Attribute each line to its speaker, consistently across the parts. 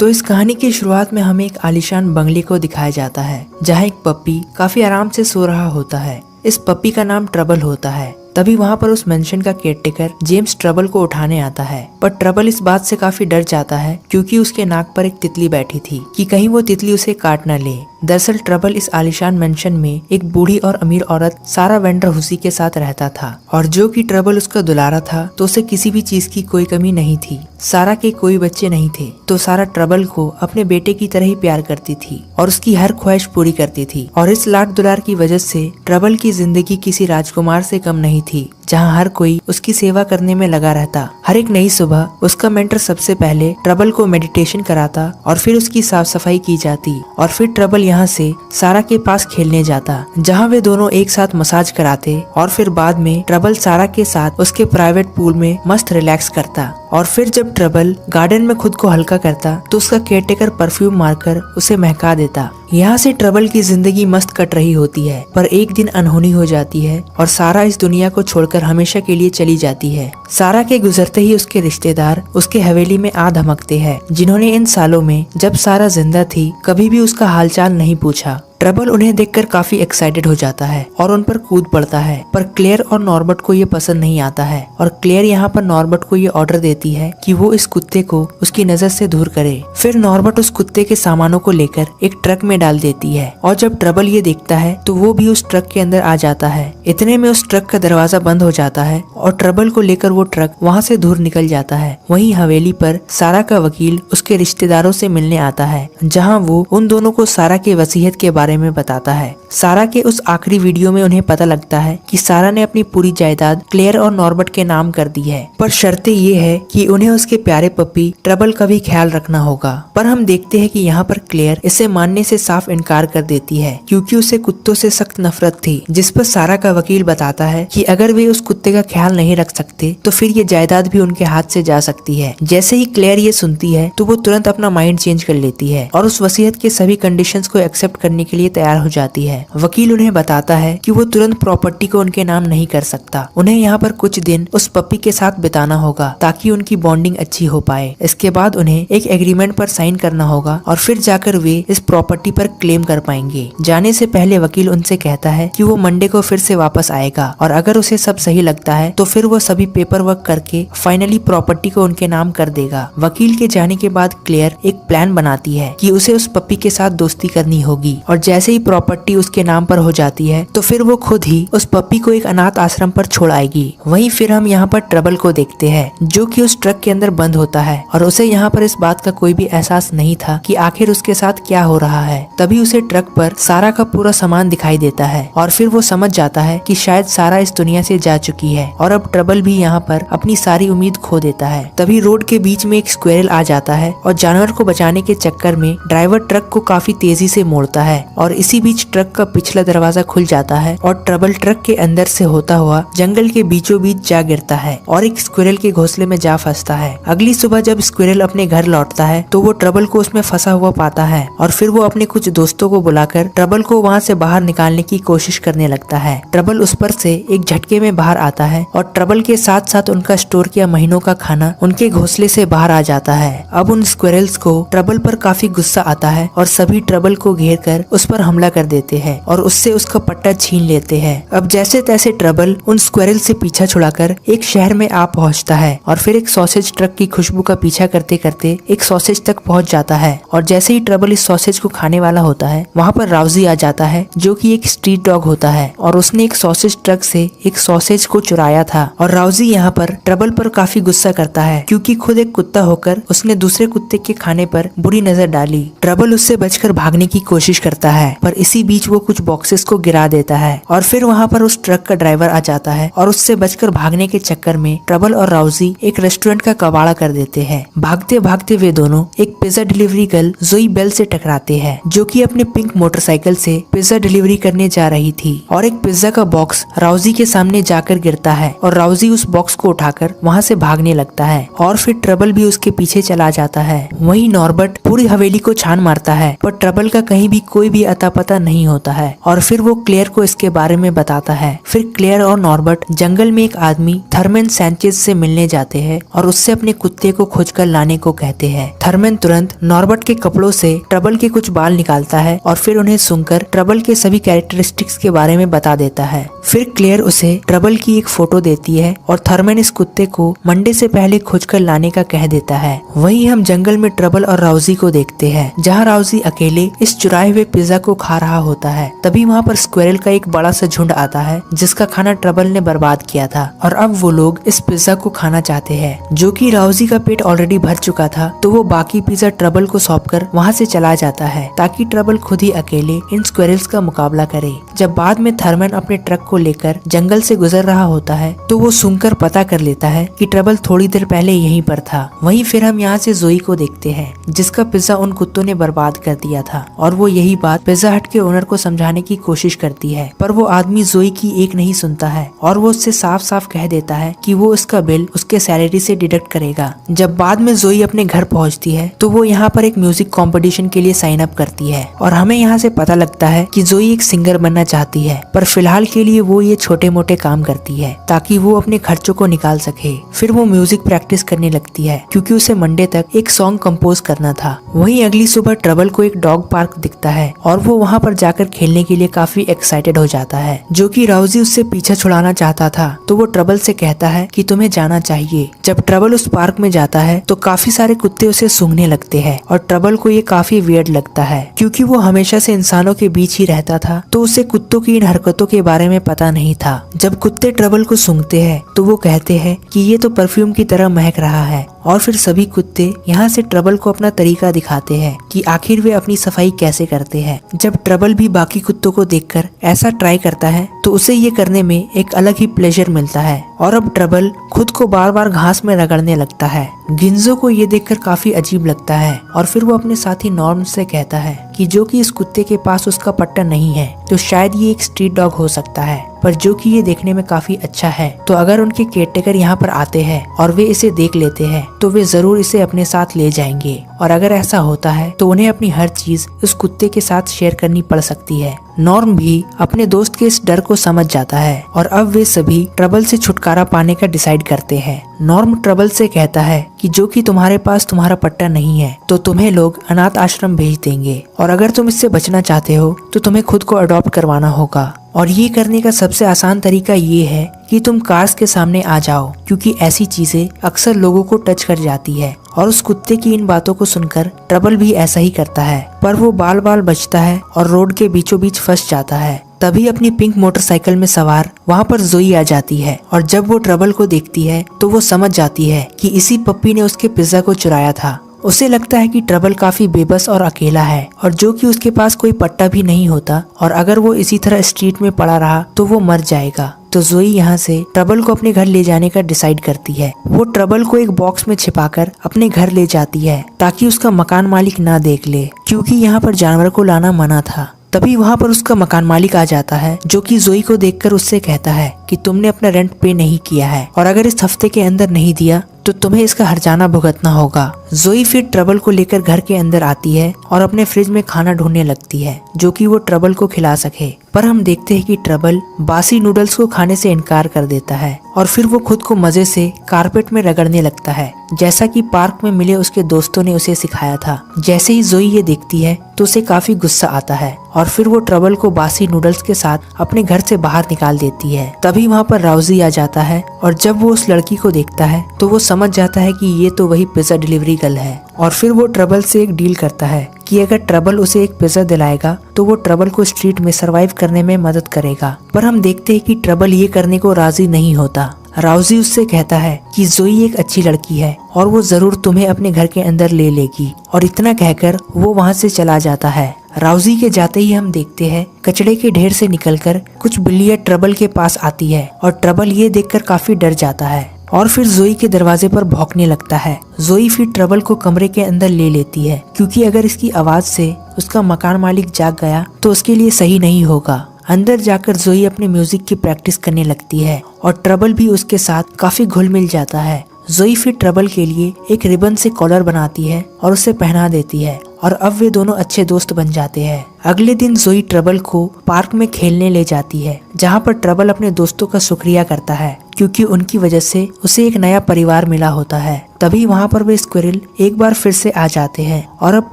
Speaker 1: तो इस कहानी की शुरुआत में हमें एक आलीशान बंगले को दिखाया जाता है जहाँ एक पप्पी काफी आराम से सो रहा होता है। इस पप्पी का नाम ट्रबल होता है। तभी वहाँ पर उस मेंशन का केयरटेकर जेम्स ट्रबल को उठाने आता है, पर ट्रबल इस बात से काफी डर जाता है क्योंकि उसके नाक पर एक तितली बैठी थी कि कहीं वो तितली उसे काट न ले। दरअसल ट्रबल इस आलीशान मेंशन में एक बूढ़ी और अमीर औरत सारा वेंडर हुसी के साथ रहता था, और जो कि ट्रबल उसका दुलारा था तो उसे किसी भी चीज की कोई कमी नहीं थी। सारा के कोई बच्चे नहीं थे तो सारा ट्रबल को अपने बेटे की तरह ही प्यार करती थी और उसकी हर ख्वाहिश पूरी करती थी। और इस लाड दुलार की वजह से ट्रबल की जिंदगी किसी राजकुमार से कम नहीं थी, जहाँ हर कोई उसकी सेवा करने में लगा रहता। हर एक नई सुबह उसका मेंटर सबसे पहले ट्रबल को मेडिटेशन कराता और फिर उसकी साफ सफाई की जाती, और फिर ट्रबल यहाँ से सारा के पास खेलने जाता जहाँ वे दोनों एक साथ मसाज कराते, और फिर बाद में ट्रबल सारा के साथ उसके प्राइवेट पूल में मस्त रिलैक्स करता। और फिर जब ट्रबल गार्डन में खुद को हल्का करता तो उसका केयरटेकर परफ्यूम मारकर उसे महका देता। यहाँ से ट्रबल की जिंदगी मस्त कट रही होती है, पर एक दिन अनहोनी हो जाती है और सारा इस दुनिया को छोड़कर हमेशा के लिए चली जाती है। सारा के गुजरते ही उसके रिश्तेदार उसके हवेली में आ धमकते हैं, जिन्होंने इन सालों में जब सारा जिंदा थी कभी भी उसका हालचाल नहीं पूछा। ट्रबल उन्हें देखकर काफी एक्साइटेड हो जाता है और उन पर कूद पड़ता है, पर क्लेयर और नॉर्बर्ट को ये पसंद नहीं आता है और क्लेयर यहाँ पर नॉर्बर्ट को ये ऑर्डर देती है कि वो इस कुत्ते को उसकी नजर से दूर करे। फिर नॉर्बर्ट उस कुत्ते के सामानों को लेकर एक ट्रक में डाल देती है, और जब ट्रबल ये देखता है तो वो भी उस ट्रक के अंदर आ जाता है। इतने में उस ट्रक का दरवाजा बंद हो जाता है और ट्रबल को लेकर वो ट्रक वहाँ से दूर निकल जाता है। वहीं हवेली पर सारा का वकील उसके रिश्तेदारों से मिलने आता है, जहाँ वो उन दोनों को सारा के वसीयत के बारे में बताता है। सारा के उस आखिरी वीडियो में उन्हें पता लगता है कि सारा ने अपनी पूरी जायदाद क्लेयर और नॉर्बर्ट के नाम कर दी है, पर शर्तें ये है कि उन्हें उसके प्यारे पप्पी ट्रबल का भी ख्याल रखना होगा। पर हम देखते हैं कि यहाँ पर क्लेयर इसे मानने से साफ इनकार कर देती है क्योंकि उसे कुत्तों से सख्त नफरत थी, जिस पर सारा का वकील बताता है कि अगर वे उस कुत्ते का ख्याल नहीं रख सकते तो फिर ये जायदाद भी उनके हाथ से जा सकती है। जैसे ही क्लेयर ये सुनती है तो वो तुरंत अपना माइंड चेंज कर लेती है और उस वसीयत के सभी कंडीशंस को एक्सेप्ट करने के लिए तैयार हो जाती है। वकील उन्हें बताता है कि वो तुरंत प्रॉपर्टी को उनके नाम नहीं कर सकता, उन्हें यहाँ पर कुछ दिन उस पप्पी के साथ बिताना होगा ताकि उनकी बॉन्डिंग अच्छी हो पाए। इसके बाद उन्हें एक एग्रीमेंट पर साइन करना होगा और फिर जाकर वे इस प्रॉपर्टी पर क्लेम कर पाएंगे। जाने से पहले वकील उनसे कहता है कि वो मंडे को फिर से वापस आएगा और अगर उसे सब सही लगता है तो फिर वो सभी पेपर वर्क करके फाइनली प्रॉपर्टी को उनके नाम कर देगा। वकील के जाने के बाद क्लेयर एक प्लान बनाती है कि उसे उस पप्पी के साथ दोस्ती करनी होगी, और जैसे ही प्रॉपर्टी उसके नाम पर हो जाती है तो फिर वो खुद ही उस पप्पी को एक अनाथ आश्रम पर छोड़ आएगी। वहीं फिर हम यहाँ पर ट्रबल को देखते हैं जो कि उस ट्रक के अंदर बंद होता है और उसे यहाँ पर इस बात का कोई भी एहसास नहीं था कि आखिर उसके साथ क्या हो रहा है। तभी उसे ट्रक पर सारा का पूरा सामान दिखाई देता है और फिर वो समझ जाता है कि शायद सारा इस दुनिया से जा चुकी है और अब ट्रबल भी यहाँ पर अपनी सारी उम्मीद खो देता है। तभी रोड के बीच में एक स्क्वेरल आ जाता है और जानवर को बचाने के चक्कर में ड्राइवर ट्रक को काफी तेजी से मोड़ता है और इसी बीच ट्रक का पिछला दरवाजा खुल जाता है और ट्रबल ट्रक के अंदर से होता हुआ जंगल के बीचों बीच जा गिरता है और एक स्क्विरल के घोंसले में जा फंसता है। अगली सुबह जब स्क्विरल अपने घर लौटता है तो वो ट्रबल को उसमें फंसा हुआ पाता है और फिर वो अपने कुछ दोस्तों को बुलाकर ट्रबल को वहाँ से बाहर निकालने की कोशिश करने लगता है। ट्रबल उस पर से एक झटके में बाहर आता है और ट्रबल के साथ साथ उनका स्टोर किया महीनों का खाना उनके घोंसले से बाहर आ जाता है। अब उन स्क्विरल्स को ट्रबल पर काफी गुस्सा आता है और सभी ट्रबल को घेर कर उस पर हमला कर देते हैं और उससे उसका पट्टा छीन लेते हैं। अब जैसे तैसे ट्रबल उन स्क्विरल से पीछा छुड़ाकर एक शहर में आ पहुंचता है और फिर एक सॉसेज ट्रक की खुशबू का पीछा करते करते एक सॉसेज तक पहुंच जाता है और जैसे ही ट्रबल इस सॉसेज को खाने वाला होता है वहाँ पर राउजी आ जाता है जो कि एक स्ट्रीट डॉग होता है और उसने एक सॉसेज ट्रक से एक सॉसेज को चुराया था। और राउजी यहाँ पर ट्रबल पर काफी गुस्सा करता है क्योंकि खुद एक कुत्ता होकर उसने दूसरे कुत्ते के खाने पर बुरी नजर डाली। ट्रबल उससे बचकर भागने की कोशिश करता है पर इसी बीच वो कुछ बॉक्सेस को गिरा देता है और फिर वहाँ पर उस ट्रक का ड्राइवर आ जाता है और उससे बचकर भागने के चक्कर में ट्रबल और राउजी एक रेस्टोरेंट का कबाड़ा कर देते हैं। भागते भागते वे दोनों एक पिज्जा डिलीवरी गर्ल जोई बेल से टकराते हैं जो कि अपने पिंक मोटरसाइकिल से पिज्जा डिलीवरी करने जा रही थी और एक पिज्जा का बॉक्स राउजी के सामने जाकर गिरता है और राउजी उस बॉक्स को उठाकर वहाँ से भागने लगता है और फिर ट्रबल भी उसके पीछे चला जाता है। वहीं नॉर्बर्ट पूरी हवेली को छान मारता है पर ट्रबल का कहीं भी कोई भी अता पता नहीं होता है और फिर वो क्लेयर को इसके बारे में बताता है। फिर क्लेयर और नॉर्बर्ट जंगल में एक आदमी थर्मेन सैंचेज से मिलने जाते हैं और उससे अपने कुत्ते को खोजकर लाने को कहते हैं। थर्मेन तुरंत तुरंत नॉर्बर्ट के कपड़ों से ट्रबल के कुछ बाल निकालता है और फिर उन्हें सुनकर ट्रबल के सभी कैरेक्टरिस्टिक्स के बारे में बता देता है। फिर क्लेयर उसे ट्रबल की एक फोटो देती है और थर्मन इस कुत्ते को मंडे से पहले खोजकर लाने का कह देता है। वहीं हम जंगल में ट्रबल और राउजी को देखते हैं, जहाँ राउजी अकेले इस चुराए हुए पिज्जा को खा रहा होता है। तभी वहाँ पर स्क्वेरल का एक बड़ा सा झुंड आता है जिसका खाना ट्रबल ने बर्बाद किया था और अब वो लोग इस पिज्जा को खाना चाहते हैं। जो कि राउजी का पेट ऑलरेडी भर चुका था, तो वो बाकी पिज्जा ट्रबल को सौंपकर वहाँ से चला जाता है ताकि ट्रबल खुद ही अकेले इन स्क्वेरल्स का मुकाबला करे। जब बाद में थर्मन अपने ट्रक को लेकर जंगल से गुजर रहा होता है तो वो सुनकर पता कर लेता है कि ट्रबल थोड़ी देर पहले यहीं पर था। वहीं फिर हम यहाँ से जोई को देखते हैं जिसका पिज्जा उन कुत्तों ने बर्बाद कर दिया था और वो यही बात पिज्जा हट के ओनर को समझाने की कोशिश करती है, पर वो आदमी जोई की एक नहीं सुनता है और वो उससे साफ साफ कह देता है कि वो उसका बिल उसके सैलरी से डिडक्ट करेगा। जब बाद में जोई अपने घर पहुँचती है तो वो यहाँ पर एक म्यूजिक कॉम्पिटिशन के लिए साइन अप करती है और हमें यहाँ से पता लगता है कि जोई एक सिंगर बनना चाहती है, पर फिलहाल के लिए वो ये छोटे मोटे काम करती है ताकि वो अपने खर्चों को निकाल सके। फिर वो म्यूजिक प्रैक्टिस करने लगती है क्योंकि उसे मंडे तक एक सॉन्ग कंपोज करना था। वहीं अगली सुबह ट्रबल को एक डॉग पार्क दिखता है और वो वहाँ पर जाकर खेलने के लिए काफी एक्साइटेड हो जाता है। जो कि राउजी उससे पीछा छुड़ाना चाहता था तो वो ट्रबल से कहता है कि तुम्हें जाना चाहिए। जब ट्रबल उस पार्क में जाता है तो काफी सारे कुत्ते उसे सूंघने लगते हैं और ट्रबल को ये काफी वियर्ड लगता है क्योंकि वो हमेशा से इंसानों के बीच ही रहता था, तो उसे कुत्तों की इन हरकतों के बारे में पता नहीं था। जब कुत्ते ट्रबल को सूंघते हैं तो वो कहते हैं कि ये तो परफ्यूम की तरह महक रहा है और फिर सभी कुत्ते यहाँ से ट्रबल को अपना तरीका दिखाते हैं कि आखिर वे अपनी सफाई कैसे करते हैं। जब ट्रबल भी बाकी कुत्तों को देखकर ऐसा ट्राई करता है तो उसे ये करने में एक अलग ही प्लेजर मिलता है और अब ट्रबल खुद को बार बार घास में रगड़ने लगता है। गिंजो को ये देखकर काफी अजीब लगता है और फिर वो अपने साथी नॉर्म से कहता है कि जो कि इस कुत्ते के पास उसका पट्टा नहीं है तो शायद ये एक स्ट्रीट डॉग हो सकता है, पर जो कि ये देखने में काफी अच्छा है, तो अगर उनके केयरटेकर यहाँ पर आते हैं और वे इसे देख लेते हैं तो वे जरूर इसे अपने साथ ले जाएंगे और अगर ऐसा होता है तो उन्हें अपनी हर चीज उस कुत्ते के साथ शेयर करनी पड़ सकती है। नॉर्म भी अपने दोस्त के इस डर को समझ जाता है और अब वे सभी ट्रबल से छुटकारा पाने का डिसाइड करते हैं। नॉर्म ट्रबल से कहता है कि जो कि तुम्हारे पास तुम्हारा पट्टा नहीं है तो तुम्हें लोग अनाथ आश्रम भेज देंगे और अगर तुम इससे बचना चाहते हो तो तुम्हें खुद को अडॉप्ट करवाना होगा और ये करने का सबसे आसान तरीका ये है कि तुम कार्स के सामने आ जाओ क्योंकि ऐसी चीजें अक्सर लोगों को टच कर जाती है। और उस कुत्ते की इन बातों को सुनकर ट्रबल भी ऐसा ही करता है, पर वो बाल बाल बचता है और रोड के बीचों बीच फंस जाता है। तभी अपनी पिंक मोटरसाइकिल में सवार वहाँ पर जोई आ जाती है और जब वो ट्रबल को देखती है तो वो समझ जाती है कि इसी पप्पी ने उसके पिज्जा को चुराया था। उसे लगता है कि ट्रबल काफी बेबस और अकेला है और जो कि उसके पास कोई पट्टा भी नहीं होता और अगर वो इसी तरह स्ट्रीट में पड़ा रहा तो वो मर जाएगा। तो जोई यहाँ से ट्रबल को अपने घर ले जाने का डिसाइड करती है। वो ट्रबल को एक बॉक्स में छिपाकर अपने घर ले जाती है ताकि उसका मकान मालिक ना देख ले, क्योंकि यहाँ पर जानवर को लाना मना था। तभी वहाँ पर उसका मकान मालिक आ जाता है जो कि जोई को देखकर उससे कहता है कि तुमने अपना रेंट पे नहीं किया है और अगर इस हफ्ते के अंदर नहीं दिया तो तुम्हें इसका हर्जाना भुगतना होगा। जोई फिर ट्रबल को लेकर घर के अंदर आती है और अपने फ्रिज में खाना ढूंढने लगती है जो कि वो ट्रबल को खिला सके, पर हम देखते हैं कि ट्रबल बासी नूडल्स को खाने से इनकार कर देता है और फिर वो खुद को मजे से कारपेट में रगड़ने लगता है जैसा कि पार्क में मिले उसके दोस्तों ने उसे सिखाया था। जैसे ही जोई ये देखती है तो उसे काफी गुस्सा आता है और फिर वो ट्रबल को बासी नूडल्स के साथ अपने घर से बाहर निकाल देती है। तभी वहाँ पर राउजी आ जाता है और जब वो उस लड़की को देखता है तो वो समझ जाता है कि ये तो वही पिज्जा डिलीवरी गर्ल है और फिर वो ट्रबल से एक डील करता है कि अगर ट्रबल उसे एक पिज्जा दिलाएगा तो वो ट्रबल को स्ट्रीट में सरवाइव करने में मदद करेगा। पर हम देखते हैं कि ट्रबल ये करने को राजी नहीं होता। राउजी उससे कहता है कि जोई एक अच्छी लड़की है और वो जरूर तुम्हें अपने घर के अंदर ले लेगी और इतना कहकर वो वहाँ से चला जाता है। राउजी के जाते ही हम देखते हैं कचड़े के ढेर से निकलकर कुछ बिल्लियाँ ट्रबल के पास आती है और ट्रबल ये देखकर काफी डर जाता है और फिर जोई के दरवाजे पर भौंकने लगता है। जोई फिर ट्रबल को कमरे के अंदर ले लेती है क्योंकि अगर इसकी आवाज से उसका मकान मालिक जाग गया तो उसके लिए सही नहीं होगा। अंदर जाकर जोई अपने म्यूजिक की प्रैक्टिस करने लगती है और ट्रबल भी उसके साथ काफी घुल मिल जाता है। जोई फिर ट्रबल के लिए एक रिबन से कॉलर बनाती है और उसे पहना देती है और अब वे दोनों अच्छे दोस्त बन जाते हैं। अगले दिन जोई ट्रबल को पार्क में खेलने ले जाती है, जहाँ पर ट्रबल अपने दोस्तों का शुक्रिया करता है क्योंकि उनकी वजह से उसे एक नया परिवार मिला होता है। तभी वहाँ पर वे स्क्विरल एक बार फिर से आ जाते हैं और अब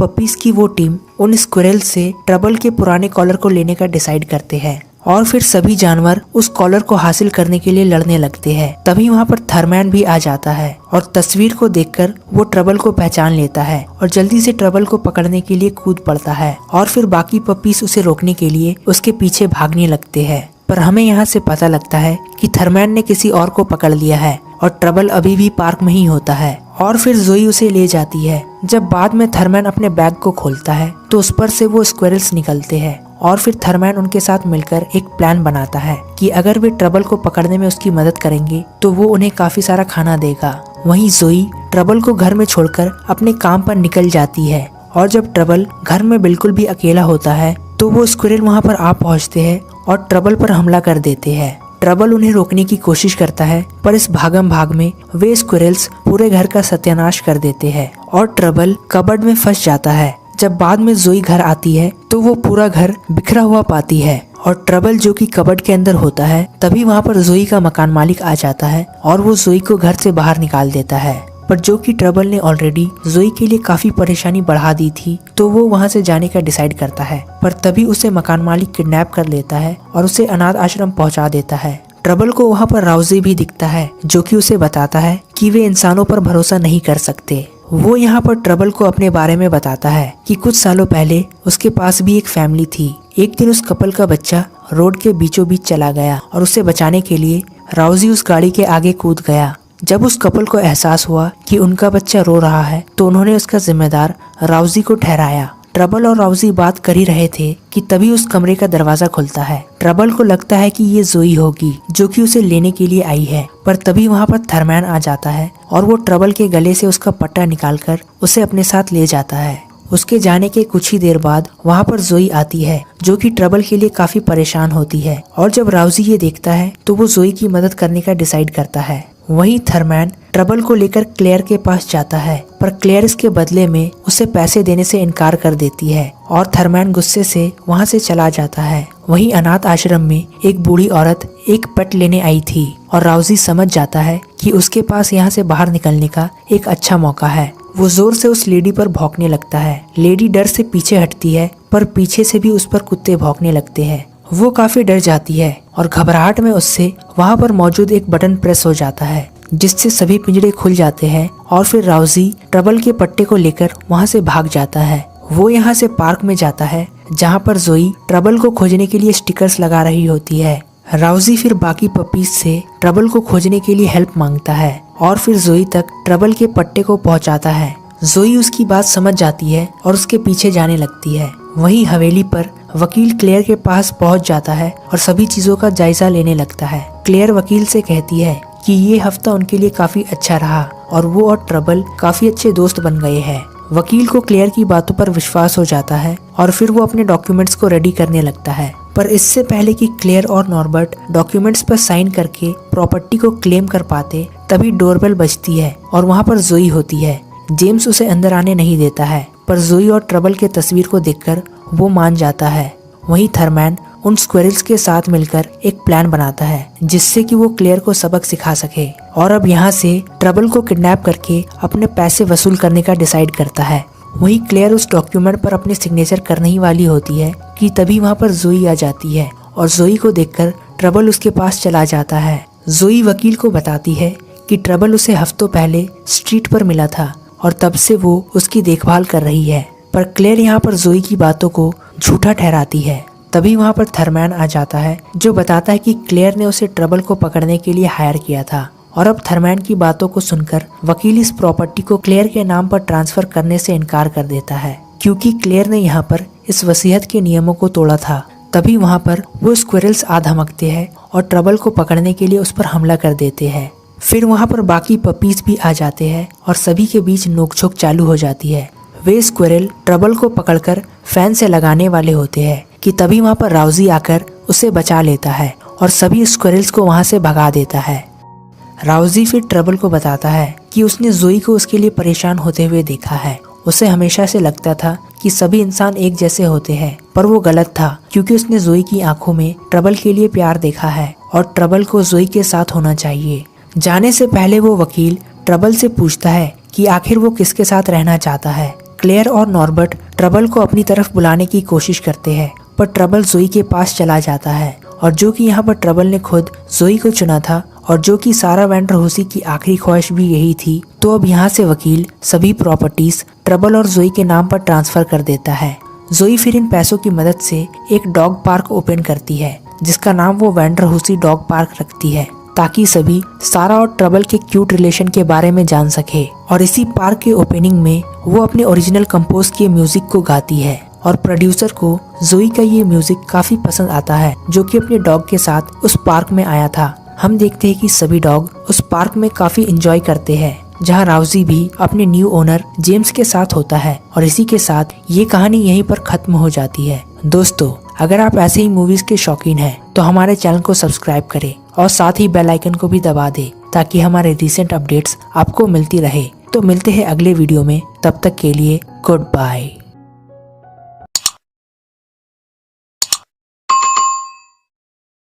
Speaker 1: पपीज की वो टीम उन स्क्विरल से ट्रबल के पुराने कॉलर को लेने का डिसाइड करते हैं और फिर सभी जानवर उस कॉलर को हासिल करने के लिए लड़ने लगते हैं। तभी वहाँ पर थर्मैन भी आ जाता है और तस्वीर को देखकर वो ट्रबल को पहचान लेता है और जल्दी से ट्रबल को पकड़ने के लिए कूद पड़ता है और फिर बाकी पपीज उसे रोकने के लिए उसके पीछे भागने लगते हैं। पर हमें यहाँ से पता लगता है कि थर्मैन ने किसी और को पकड़ लिया है और ट्रबल अभी भी पार्क में ही होता है और फिर जोई उसे ले जाती है। जब बाद में थर्मैन अपने बैग को खोलता है तो उस पर से वो स्क्विरल्स निकलते हैं और फिर थर्मैन उनके साथ मिलकर एक प्लान बनाता है कि अगर वे ट्रबल को पकड़ने में उसकी मदद करेंगे तो वो उन्हें काफी सारा खाना देगा। वहीं जोई ट्रबल को घर में छोड़कर अपने काम पर निकल जाती है और जब ट्रबल घर में बिल्कुल भी अकेला होता है तो वो स्क्विरल वहाँ पर आ पहुँचते हैं और ट्रबल पर हमला कर देते हैं। ट्रबल उन्हें रोकने की कोशिश करता है पर इस भागम भाग में वे स्क्विरल्स पूरे घर का सत्यानाश कर देते हैं और ट्रबल कबर्ड में फंस जाता है। जब बाद में जोई घर आती है तो वो पूरा घर बिखरा हुआ पाती है और ट्रबल जो कि कबर्ड के अंदर होता है। तभी वहाँ पर जोई का मकान मालिक आ जाता है और वो जोई को घर से बाहर निकाल देता है, पर जो कि ट्रबल ने ऑलरेडी जोई के लिए काफी परेशानी बढ़ा दी थी तो वो वहाँ से जाने का डिसाइड करता है। पर तभी उसे मकान मालिक किडनैप कर लेता है और उसे अनाथ आश्रम पहुँचा देता है। ट्रबल को वहाँ पर राउजी भी दिखता है जो कि उसे बताता है कि वे इंसानों पर भरोसा नहीं कर सकते। वो यहाँ पर ट्रबल को अपने बारे में बताता है कि कुछ सालों पहले उसके पास भी एक फैमिली थी। एक दिन उस कपल का बच्चा रोड के बीचों बीच चला गया और उसे बचाने के लिए राउजी उस गाड़ी के आगे कूद गया। जब उस कपल को एहसास हुआ कि उनका बच्चा रो रहा है तो उन्होंने उसका जिम्मेदार राउजी को ठहराया। ट्रबल और राउजी बात कर ही रहे थे कि तभी उस कमरे का दरवाजा खुलता है। ट्रबल को लगता है कि ये जोई होगी जो कि उसे लेने के लिए आई है, पर तभी वहाँ पर थर्मैन आ जाता है और वो ट्रबल के गले से उसका पट्टा निकालकर उसे अपने साथ ले जाता है। उसके जाने के कुछ ही देर बाद वहाँ पर जोई आती है जो कि ट्रबल के लिए काफी परेशान होती है और जब राउजी ये देखता है तो वो जोई की मदद करने का डिसाइड करता है। वहीं थर्मैन ट्रबल को लेकर क्लेयर के पास जाता है पर क्लेयर इसके बदले में उसे पैसे देने से इनकार कर देती है और थर्मैन गुस्से से वहां से चला जाता है। वहीं अनाथ आश्रम में एक बूढ़ी औरत एक पेट लेने आई थी और राउजी समझ जाता है कि उसके पास यहाँ से बाहर निकलने का एक अच्छा मौका है। वो जोर से उस लेडी पर भौंकने लगता है। लेडी डर से पीछे हटती है पर पीछे से भी उस पर कुत्ते भौंकने लगते हैं। वो काफी डर जाती है और घबराहट में उससे वहाँ पर मौजूद एक बटन प्रेस हो जाता है जिससे सभी पिंजरे खुल जाते हैं और फिर राउजी ट्रबल के पट्टे को लेकर वहाँ से भाग जाता है। वो यहाँ से पार्क में जाता है जहाँ पर जोई ट्रबल को खोजने के लिए स्टिकर्स लगा रही होती है। राउजी फिर बाकी पपीज से ट्रबल को खोजने के लिए हेल्प मांगता है और फिर जोई तक ट्रबल के पट्टे को पहुँचाता है। जोई उसकी बात समझ जाती है और उसके पीछे जाने लगती है। वहीं हवेली पर वकील क्लेयर के पास पहुंच जाता है और सभी चीजों का जायजा लेने लगता है। क्लेयर वकील से कहती है कि ये हफ्ता उनके लिए काफी अच्छा रहा और वो और ट्रबल काफी अच्छे दोस्त बन गए हैं। वकील को क्लेयर की बातों पर विश्वास हो जाता है और फिर वो अपने डॉक्यूमेंट्स को रेडी करने लगता है। पर इससे पहले कि क्लेयर और नॉर्बर्ट डॉक्यूमेंट्स पर साइन करके प्रॉपर्टी को क्लेम कर पाते तभी डोरबेल बजती है और वहाँ पर जोई होती है। जेम्स उसे अंदर आने नहीं देता है पर जोई और ट्रबल के तस्वीर को देखकर वो मान जाता है। वहीं थर्मैन उन स्क्विरल्स के साथ मिलकर एक प्लान बनाता है जिससे कि वो क्लेयर को सबक सिखा सके और अब यहाँ से ट्रबल को किडनैप करके अपने पैसे वसूल करने का डिसाइड करता है। वहीं क्लेयर उस डॉक्यूमेंट पर अपने सिग्नेचर करने ही वाली होती है कि तभी वहाँ पर जोई आ जाती है और जोई को देखकर ट्रबल उसके पास चला जाता है। जोई वकील को बताती है कि ट्रबल उसे हफ्तों पहले स्ट्रीट पर मिला था और तब से वो उसकी देखभाल कर रही है, पर क्लेयर यहाँ पर जोई की बातों को झूठा ठहराती है। तभी वहाँ पर थर्मैन आ जाता है जो बताता है कि क्लेयर ने उसे ट्रबल को पकड़ने के लिए हायर किया था और अब थर्मैन की बातों को सुनकर वकील इस प्रॉपर्टी को क्लेयर के नाम पर ट्रांसफर करने से इनकार कर देता है क्योंकि क्लेयर ने यहाँ पर इस वसीयत के नियमों को तोड़ा था। तभी वहाँ पर वो स्क्विरल्स आ धमकते हैं और ट्रबल को पकड़ने के लिए उस पर हमला कर देते हैं। फिर वहाँ पर बाकी पपीज भी आ जाते हैं और सभी के बीच नोकझोंक चालू हो जाती है। वे स्क्विरल ट्रबल को पकड़कर फैन से लगाने वाले होते हैं कि तभी वहाँ पर राउजी आकर उसे बचा लेता है और सभी स्क्विरल्स को वहाँ से भगा देता है। राउजी फिर ट्रबल को बताता है कि उसने जोई को उसके लिए परेशान होते हुए देखा है। उसे हमेशा से लगता था कि सभी इंसान एक जैसे होते हैं, पर वो गलत था क्योंकि उसने जोई की आंखों में ट्रबल के लिए प्यार देखा है और ट्रबल को जोई के साथ होना चाहिए। जाने से पहले वो वकील ट्रबल से पूछता है कि आखिर वो किसके साथ रहना चाहता है। क्लेयर और नॉर्बर्ट ट्रबल को अपनी तरफ बुलाने की कोशिश करते हैं, पर ट्रबल जोई के पास चला जाता है और जो कि यहाँ पर ट्रबल ने खुद जोई को चुना था और जो कि सारा वैंडरहूसी की आखिरी ख्वाहिश भी यही थी। तो अब यहाँ से वकील सभी प्रॉपर्टीज ट्रबल और जोई के नाम पर ट्रांसफर कर देता है। जोई फिर इन पैसों की मदद से एक डॉग पार्क ओपन करती है जिसका नाम वो वैंडरहूसी डॉग पार्क रखती है, ताकि सभी सारा और ट्रबल के क्यूट रिलेशन के बारे में जान सके। और इसी पार्क के ओपनिंग में वो अपने ओरिजिनल कंपोज किए म्यूजिक को गाती है और प्रोड्यूसर को जोई का ये म्यूजिक काफी पसंद आता है, जो कि अपने डॉग के साथ उस पार्क में आया था। हम देखते हैं कि सभी डॉग उस पार्क में काफी एंजॉय करते हैं, जहां राउजी भी अपने न्यू ओनर जेम्स के साथ होता है। और इसी के साथ ये कहानी यहीं पर खत्म हो जाती है। दोस्तों, अगर आप ऐसे ही मूवीज के शौकीन हैं तो हमारे चैनल को सब्सक्राइब करें और साथ ही बेल आइकन को भी दबा दें, ताकि हमारे रिसेंट अपडेट्स आपको मिलती रहे। तो मिलते हैं अगले वीडियो में, तब तक के लिए गुड बाय।